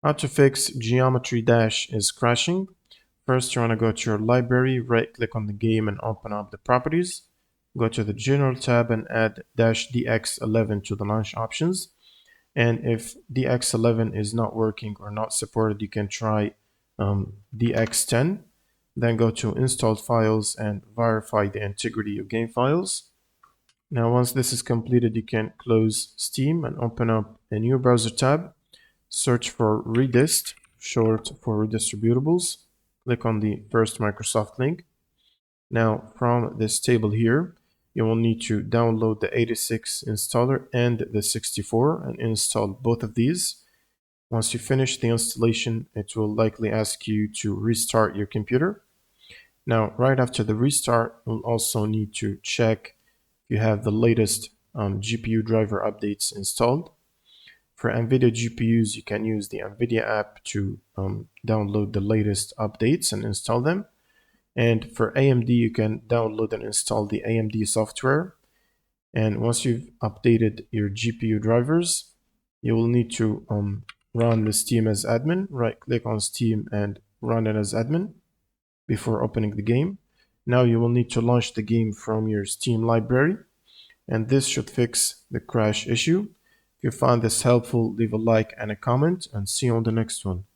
How to fix Geometry Dash is crashing. First, you want to go to your library, right click on the game and open up the properties. Go to the General tab and add -DX11 to the launch options. And if DX11 is not working or not supported, you can try DX10. Then go to Installed Files and verify the integrity of game files. Now, once this is completed, you can close Steam and open up a new browser tab. Search for Redist, short for redistributables. Click on the first Microsoft link. Now, from this table here, you will need to download the 86 installer and the 64 and install both of these. Once you finish the installation, it will likely ask you to restart your computer. Now, right after the restart, you'll also need to check if you have the latest GPU driver updates installed. For NVIDIA GPUs, you can use the NVIDIA app to download the latest updates and install them. And for AMD, you can download and install the AMD software. And once you've updated your GPU drivers, you will need to run the Steam as admin. Right click on Steam and run it as admin before opening the game. Now you will need to launch the game from your Steam library, and this should fix the crash issue. If you found this helpful, leave a like and a comment, and see you on the next one.